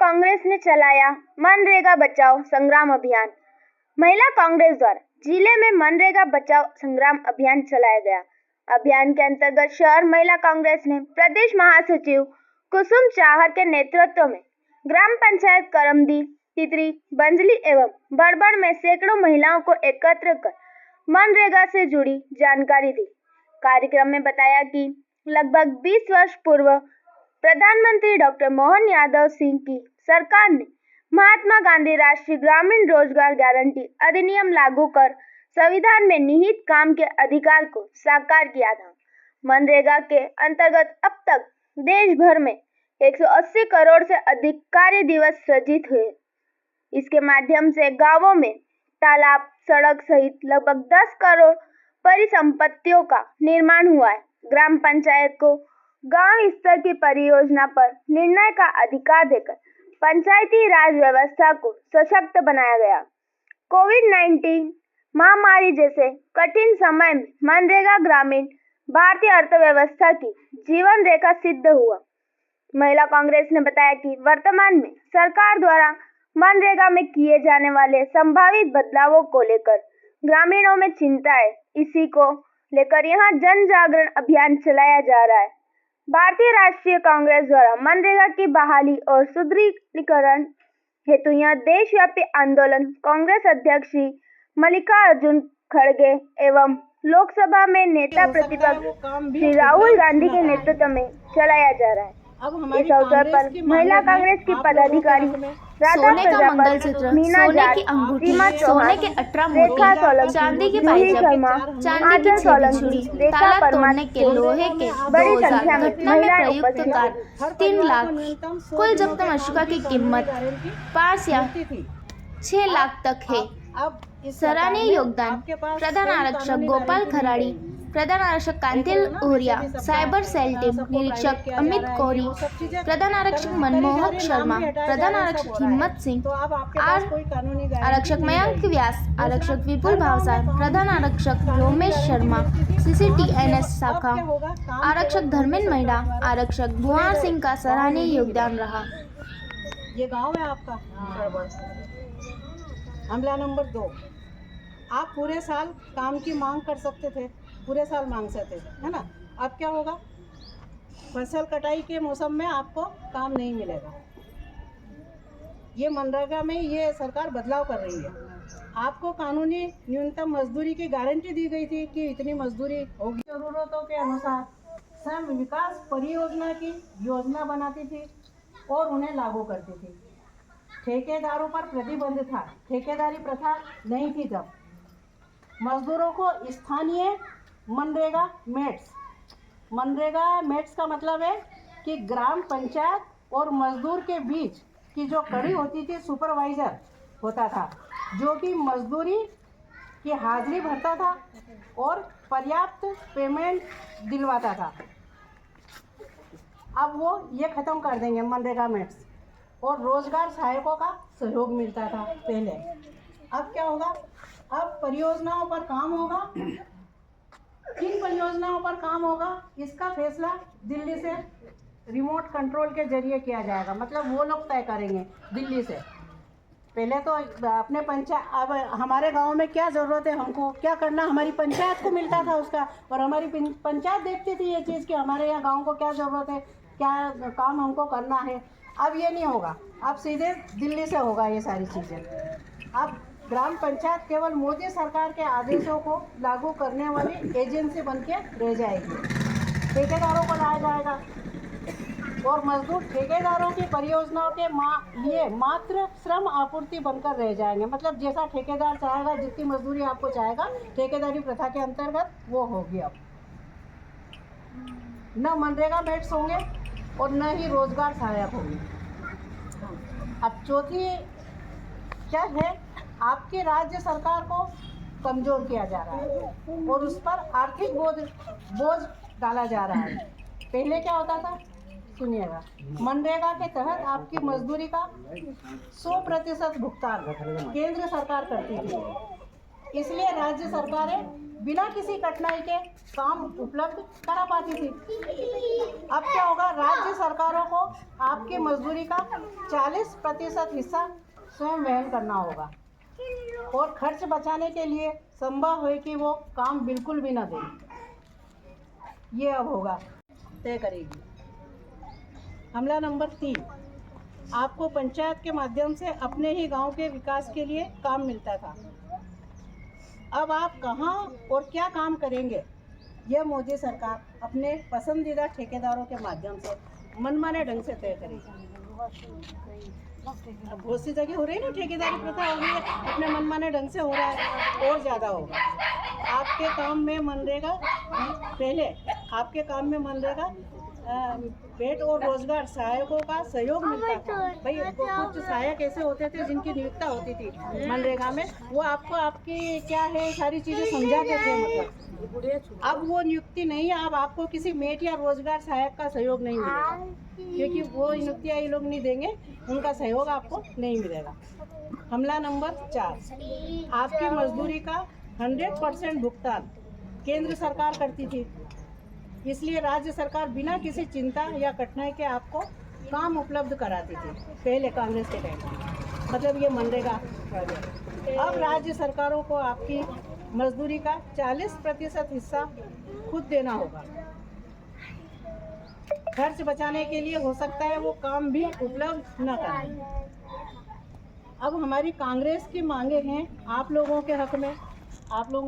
कांग्रेस ने चलाया मनरेगा बचाओ संग्राम अभियान। महिला कांग्रेस द्वारा जिले में मनरेगा बचाओ संग्राम अभियान चलाया गया। अभियान के अंतर्गत शहर महिला कांग्रेस ने प्रदेश महासचिव कुसुम चाहर के नेतृत्व में ग्राम पंचायत करमदी, तितरी, बंजली एवं बड़बड़ में सैकड़ों महिलाओं को एकत्र कर मनरेगा से जुड़ी जानकारी दी। कार्यक्रम में बताया कि लगभग 20 वर्ष पूर्व प्रधानमंत्री डॉक्टर मोहन यादव सिंह की सरकार ने महात्मा गांधी राष्ट्रीय ग्रामीण रोजगार गारंटी अधिनियम लागू कर संविधान में निहित काम के अधिकार को साकार किया था। मनरेगा के अंतर्गत अब तक देश भर में 180 करोड़ से अधिक कार्य दिवस सृजित हुए। इसके माध्यम से गांवों में तालाब, सड़क सहित लगभग 10 करोड़ परिसंपत्तियों का निर्माण हुआ है। ग्राम पंचायत को गांव स्तर की परियोजना पर निर्णय का अधिकार देकर पंचायती राज व्यवस्था को सशक्त बनाया गया। कोविड-19 महामारी जैसे कठिन समय में मनरेगा ग्रामीण भारतीय अर्थव्यवस्था की जीवन रेखा सिद्ध हुआ। महिला कांग्रेस ने बताया कि वर्तमान में सरकार द्वारा मनरेगा में किए जाने वाले संभावित बदलावों को लेकर ग्रामीणों में चिंता है। इसी को लेकर यहां जन जागरण अभियान चलाया जा रहा है। भारतीय राष्ट्रीय कांग्रेस द्वारा मनरेगा की बहाली और सुदृढ़ीकरण हेतु यह देशव्यापी आंदोलन कांग्रेस अध्यक्ष श्री मल्लिकार्जुन खड़गे एवं लोकसभा में नेता प्रतिपक्ष श्री राहुल गांधी के नेतृत्व में चलाया जा रहा है। इस अवसर पर महिला कांग्रेस की पदाधिकारी सोने का मंगलसूत्र, सोने की अंगूठी, सोने के 18 मोती, चांदी की पायजमा, चांदी की छड़ी, ताला तोड़ने के लोहे के 2000, घटना में प्रयुक्त कार 3 लाख, कुल जब्त मशुका की कीमत 5 या 6 लाख तक है। सराहनीय योगदान प्रधान आरक्षक गोपाल खराड़ी, प्रधान आरक्षक कांतिल उरिया, साइबर सेल टीम निरीक्षक अमित कोरी, प्रधान आरक्षक मनमोहक शर्मा, प्रधान आरक्षक हिम्मत सिंह, आरक्षक मयंक व्यास, आरक्षक विपुल भावसार, प्रधान आरक्षक रोमेश शर्मा, CCTNS शाखा, आरक्षक धर्मेंद्र महिड़ा, आरक्षक भुआर सिंह का सराहनीय योगदान रहा। ये गांव है आपका हमला नंबर 2। आप पूरे साल काम की मांग कर सकते थे, पूरे साल मांग सकते थे, है ना। अब क्या होगा, फसल कटाई के मौसम में आपको काम नहीं मिलेगा। ये मनरेगा में ये सरकार बदलाव कर रही है। आपको कानूनी न्यूनतम मजदूरी की गारंटी दी गई थी कि इतनी मजदूरी होगी। जरूरतों के अनुसार स्वयं विकास परियोजना की योजना बनाती थी और उन्हें लागू करती थी। ठेकेदारों पर प्रतिबंध था, ठेकेदारी प्रथा नहीं थी तब। मजदूरों को स्थानीय मनरेगा मेट्स का मतलब है कि ग्राम पंचायत और मजदूर के बीच की जो कड़ी होती थी, सुपरवाइजर होता था जो कि मजदूरी की हाजिरी भरता था और पर्याप्त पेमेंट दिलवाता था। अब वो ये ख़त्म कर देंगे मनरेगा मेट्स, और रोजगार सहायकों का सहयोग मिलता था पहले। अब क्या होगा, अब परियोजनाओं पर काम होगा। किन परियोजनाओं पर काम होगा इसका फैसला दिल्ली से रिमोट कंट्रोल के जरिए किया जाएगा। मतलब वो लोग तय करेंगे दिल्ली से। पहले तो अपने पंचायत, अब हमारे गांव में क्या ज़रूरत है, हमको क्या करना, हमारी पंचायत को मिलता था उसका, और हमारी पंचायत देखती थी ये चीज़ कि हमारे यहाँ गाँव को क्या ज़रूरत है, क्या काम हमको करना है। अब ये नहीं होगा, अब सीधे दिल्ली से होगा ये सारी चीज़ें। अब ग्राम पंचायत केवल मोदी सरकार के आदेशों को लागू करने वाली एजेंसी बन के रह जाएगी। ठेकेदारों को लाया जाएगा और मजदूर ठेकेदारों की परियोजनाओं के लिए मात्र श्रम आपूर्ति बनकर रह जाएंगे। मतलब जैसा ठेकेदार चाहेगा, जितनी मजदूरी आपको चाहेगा, ठेकेदारी प्रथा के अंतर्गत वो होगी। अब न मनरेगा मेट्स होंगे और न ही रोजगार सहायक होंगे। अब चौथी क्या है, आपकी राज्य सरकार को कमजोर किया जा रहा है और उस पर आर्थिक बोझ डाला जा रहा है। पहले क्या होता था, सुनिएगा, मनरेगा के तहत आपकी मजदूरी का 100% भुगतान केंद्र सरकार करती थी इसलिए राज्य सरकारें बिना किसी कठिनाई के काम उपलब्ध करा पाती थी। अब क्या होगा, राज्य सरकारों को आपकी मजदूरी का 40% हिस्सा स्वयं वहन करना होगा और खर्च बचाने के लिए संभव है कि वो काम बिल्कुल भी न दें। ये अब होगा, तय करेगी। हमला नंबर 3, आपको पंचायत के माध्यम से अपने ही गांव के विकास के लिए काम मिलता था। अब आप कहां और क्या काम करेंगे, यह मोदी सरकार अपने पसंदीदा ठेकेदारों के माध्यम से मनमाने ढंग से तय करेगी। अब बहुत सी जगह हो रही है ना, ठेकेदारी प्रथा हो रही है, अपने मनमाने ढंग से हो रहा है और ज़्यादा होगा। आपके काम में मनरेगा, पहले आपके काम में मनरेगा पेट और रोजगार सहायकों का सहयोग मिलता था। भाई कुछ सहायक ऐसे होते थे जिनकी नियुक्ता होती थी मनरेगा में, वो आपको आपकी क्या है सारी चीज़ें समझाते थे। मतलब अब वो नियुक्ति नहीं है, अब आपको किसी मेट या रोजगार सहायक का सहयोग नहीं मिलेगा, क्योंकि वो नियुक्तियाँ ये लोग नहीं देंगे, उनका सहयोग आपको नहीं मिलेगा। हमला नंबर 4, आपकी मजदूरी का 100% भुगतान केंद्र सरकार करती थी, इसलिए राज्य सरकार बिना किसी चिंता या कठिनाई के आपको काम उपलब्ध कराती थी पहले कांग्रेस के टाइम में। मतलब ये मनरेगा प्रोजेक्ट। अब राज्य सरकारों को आपकी मजदूरी का 40% हिस्सा खुद देना होगा। खर्च बचाने के लिए हो सकता है वो काम भी उपलब्ध न कराएं। अब हमारी कांग्रेस की मांगे हैं आप लोगों के हक में, आप लोगों